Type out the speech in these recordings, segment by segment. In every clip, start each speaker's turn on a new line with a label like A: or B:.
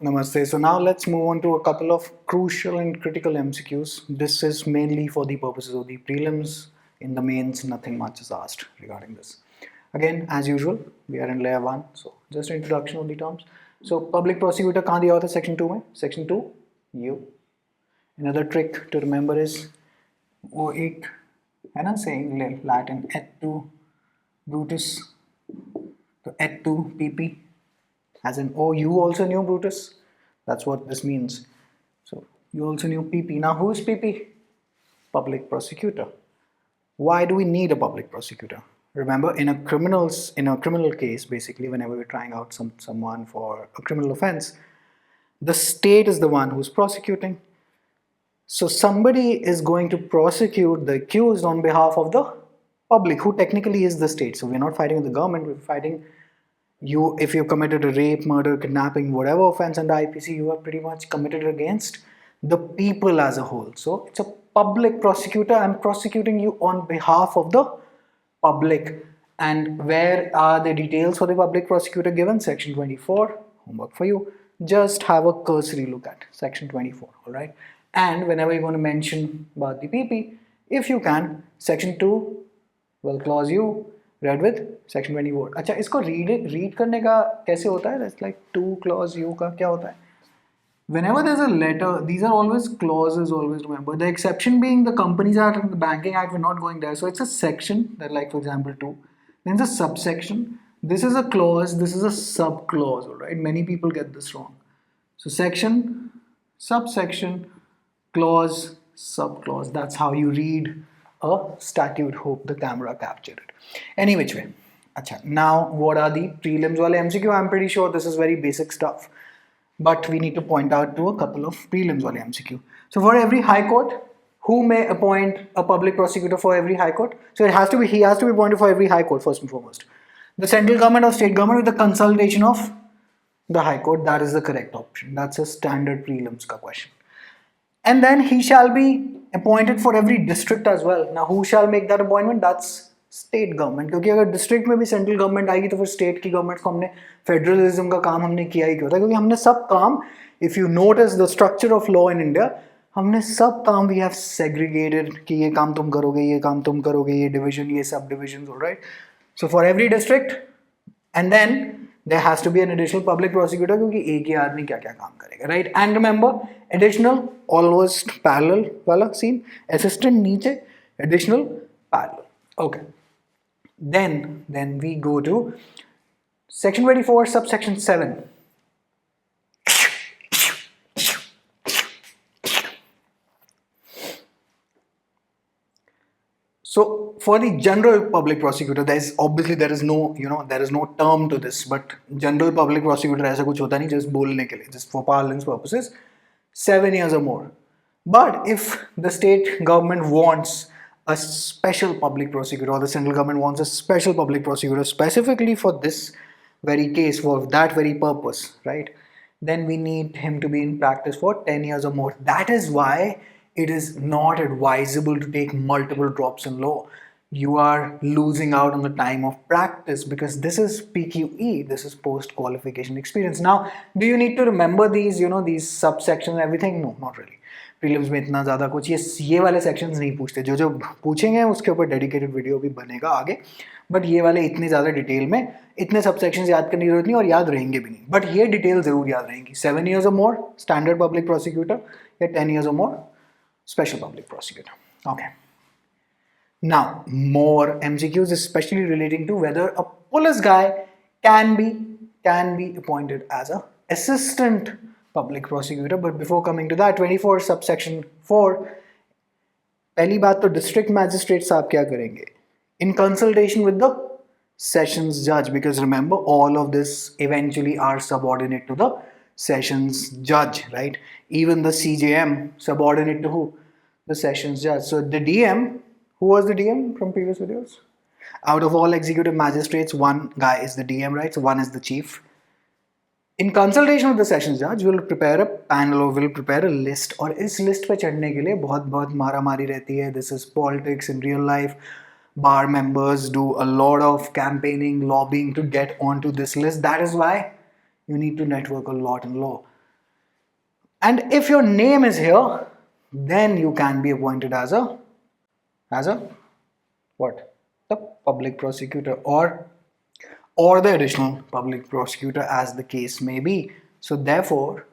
A: Namaste. So now let's move on to a couple of crucial and critical MCQs. This is mainly for the purposes of the prelims. In the mains, nothing much is asked regarding this. Again, as usual, we are in layer 1, so just introduction of the terms. So public prosecutor कहाँ दिया होता है section 2 में? Section 2, you. Another trick to remember is वो एक है ना saying Latin et tu Brutus, so et tu PP, as in, oh, you also knew Brutus. That's what this means. So you also knew PP. Now who is PP? Public prosecutor. Why do we need a public prosecutor? Remember, in a criminal case, basically, whenever we're trying out someone for a criminal offense, the state is the one who's prosecuting. So somebody is going to prosecute the accused on behalf of the public, who technically is the state. So we're not fighting the government, we're fighting you. If you committed a rape, murder, kidnapping, whatever offense under IPC, you are pretty much committed against the people as a whole. So it's a public prosecutor. I'm prosecuting you on behalf of the public. And where are the details for the public prosecutor given? Section 24. Homework for you. Just have a cursory look at section 24. All right. And whenever you're going to mention about the PP, if you can, section 2 will clause you read with section 24. अच्छा, इसको read करने का कैसे होता है? That's like 2 clause u का क्या होता है? Whenever there's a letter, these are always clauses, always remember. The exception being the Companies Act and the Banking Act, we're not going there. So it's a section that, like for example 2. Then it's a subsection. This is a clause, this is a sub-clause, alright? Many people get this wrong. So section, subsection, clause, sub-clause. That's how you read a statute. Hope the camera captured it. Any which way. Achha, now what are the prelims wale MCQ? I'm pretty sure this is very basic stuff, but we need to point out to a couple of prelims wale MCQ. So for every high court, who may appoint a public prosecutor for every high court? So he has to be appointed for every high court first and foremost. The central government or state government with the consultation of the high court. That is the correct option. That's a standard prelims ka question. And then he shall be appointed for every district as well. Now who shall make that appointment? That's state government. क्योंकि अगर district में भी central government आएगी तो फिर state की government को हमने federalism का काम हमने किया ही क्यों था? क्योंकि हमने सब काम, if you notice the structure of law in India, हमने सब काम we have segregated कि ये काम तुम करोगे, ये काम तुम करोगे, ये division, ये subdivisions, alright? So for every district, and then there has to be an additional public prosecutor क्योंकि एक ही आदमी क्या क्या काम करेगा, right? And remember, additional always parallel वाला scene, assistant नीचे, additional parallel. Okay. Then we go to section 24, subsection 7. So for the general public prosecutor, there is no term to this, but general public prosecutor ऐसा कुछ होता नहीं, just बोलने के लिए, just for parlance purposes, 7 years or more. But if the state government wants a special public prosecutor, or the central government wants a special public prosecutor specifically for this very case, for that very purpose, right? Then we need him to be in practice for 10 years or more. That is why it is not advisable to take multiple drops in law. You are losing out on the time of practice because this is PQE, this is post qualification experience. Now, do you need to remember these, these subsections and everything? No, not really. Prelims में इतना ज़्यादा कुछ ये वाले sections नहीं पूछते. जो पूछेंगे उसके ऊपर डेडिकेटेड वीडियो भी बनेगा आगे, बट ये वाले इतने ज़्यादा डिटेल में इतने सब सेक्शंस याद करने की जरूरत नहीं और याद रहेंगे भी नहीं, बट ये डिटेल ज़रूर याद रहेंगी. 7 years or more standard public prosecutor या 10 years or more special public prosecutor. Okay. Now more MCQs, especially relating to whether a police guy can be appointed as a assistant public prosecutor. But before coming to that, 24 subsection 4, पहली बात तो district magistrate साहब क्या करेंगे? In consultation with the sessions judge, because remember all of this eventually are subordinate to the sessions judge, right? Even the CJM subordinate to who? The sessions judge. So the DM, who was the DM from previous videos? Out of all executive magistrates, one guy is the DM, right? So one is the chief. In consultation with the sessions judge, will prepare a panel or will prepare a list. और इस list पे चढ़ने के लिए बहुत मारा मारी रहती है. This is politics in real life. Bar members do a lot of campaigning, lobbying to get onto this list. That is why you need to network a lot in law. And if your name is here, then you can be appointed as a what? The public prosecutor or the additional public prosecutor as the case may be. So therefore,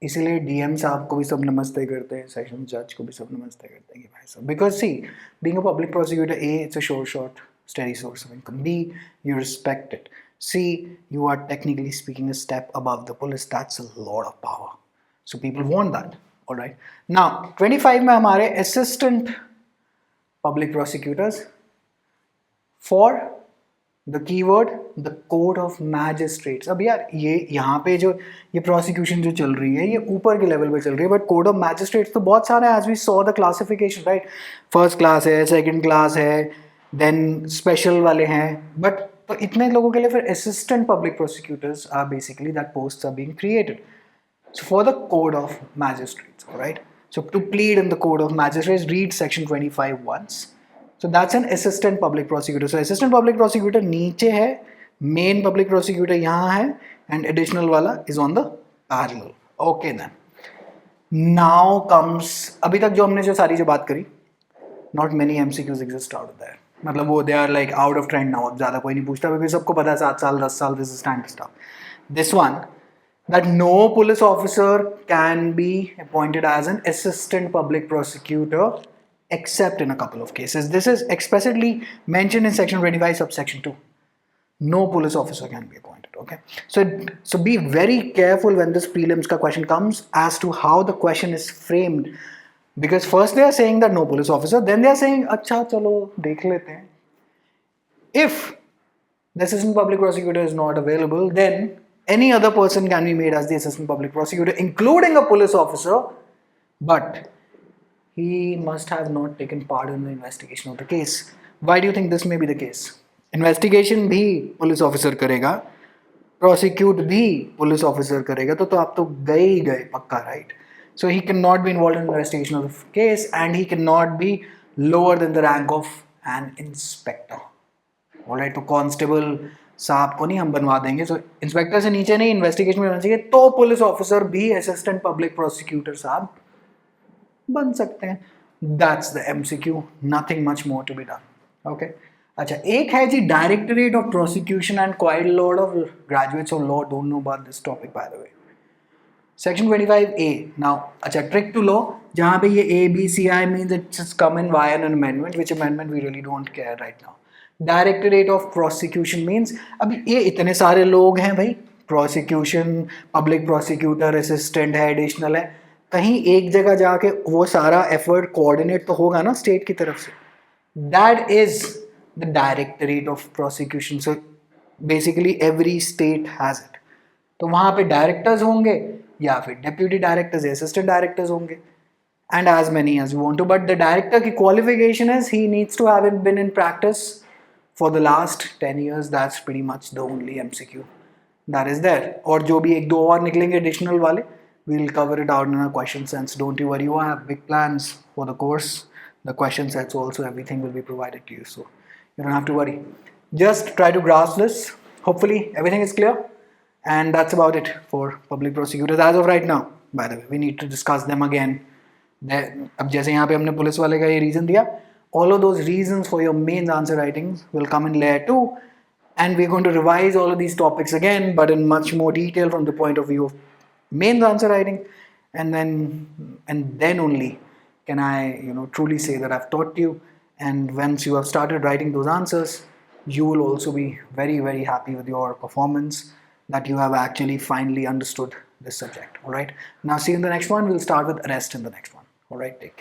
A: इसीलिए DM साहब को भी सब नमस्ते करते हैं, session जज को भी सब नमस्ते करते हैं कि भाई साहब, because she being a public prosecutor, a it's a sure shot steady source of income, b you respect it, c you are technically speaking a step above the police. That's a lot of power, so people want that. All right, now 25 में हमारे assistant public prosecutors, for the keyword the court of magistrates. अब यार ये यहाँ पे जो ये prosecution जो चल रही है ये ऊपर के लेवल पे चल रही है, बट court of magistrates तो बहुत सारे, as we saw the classification, right? First class है, second class है, then special वाले हैं, but तो इतने लोगों के लिए फिर assistant public prosecutors are basically that posts are being created. So for the court of magistrates, all right? So to plead in the court of magistrates, read section 25 once. So that's an assistant public prosecutor. So assistant public prosecutor नीचे है, main public prosecutor यहाँ है, and additional वाला is on the parallel. Okay then. Now comes, अभी तक जो हमने जो सारी जो बात करी, not many MCQs exist out of there. मतलब वो they are like out of trend now. अब ज़्यादा कोई नहीं पूछता क्योंकि सबको पता है 7 साल 10 साल this is standard stuff. This one, that no police officer can be appointed as an assistant public prosecutor except in a couple of cases. This is explicitly mentioned in section 25 subsection 2. No police officer can be appointed. Okay, so be very careful when this prelims ka question comes as to how the question is framed, because first they are saying that no police officer, then they are saying अच्छा चलो देख लेते हैं. If the assistant public prosecutor is not available, then any other person can be made as the assistant public prosecutor, including a police officer, but he must have not taken part in the investigation of the case. Why do you think this may be the case? Investigation भी police officer करेगा, prosecute भी police officer करेगा, तो आप तो गए ही गए पक्का, right? So he cannot be involved in the investigation of the case, and he cannot be lower than the rank of an inspector. Alright, तो कांस्टेबल साहब को नहीं हम बनवा देंगे, so इंस्पेक्टर से नीचे नहीं, इन्वेस्टिगेशन में रहना चाहिए, तो पुलिस ऑफिसर भी असिस्टेंट पब्लिक प्रोसिक्यूटर साहब बन सकते हैं. That's the MCQ, nothing much more to be done. Okay, अच्छा एक है जी directorate of prosecution and quite lot of graduates of law don't know about this topic by the way. Section 25A. Now अच्छा, trick to law, जहाँ पे ये ABCI means it's come in via an amendment, which amendment we really don't care right now. Directorate of prosecution means, अभी ये इतने सारे लोग हैं भाई, प्रोसिक्यूशन, पब्लिक प्रोसिक्यूटर, असिस्टेंट है, एडिशनल है, कहीं एक जगह जाके वो सारा एफर्ट कोऑर्डिनेट तो होगा ना स्टेट की तरफ से. That is the directorate of prosecution. So basically every state has it. तो वहाँ पे डायरेक्टर्स होंगे या फिर डेप्यूटी डायरेक्टर्स या असिस्टेंट डायरेक्टर्स होंगे, and as many as you want to. But the director की qualification is he needs to have been in practice for the last 10 years. That's pretty much the only MCQ that is there. और जो भी एक दो और निकलेंगे additional वाले, we'll cover it out in a question sense. Don't you worry, you have big plans for the course. The question sets also, everything will be provided to you, so you don't have to worry. Just try to grasp this. Hopefully everything is clear, and that's about it for public prosecutors as of right now. By the way, we need to discuss them again. अब जैसे यहाँ पे हमने police वाले का ये reason दिया, all of those reasons for your mains answer writings will come in layer 2, and we're going to revise all of these topics again, but in much more detail from the point of view of mains answer writing, and then only can I truly say that I've taught you. And once you have started writing those answers, you will also be very, very happy with your performance, that you have actually finally understood this subject. All right, now see you in the next one. We'll start with arrest in the next one. All right, take care.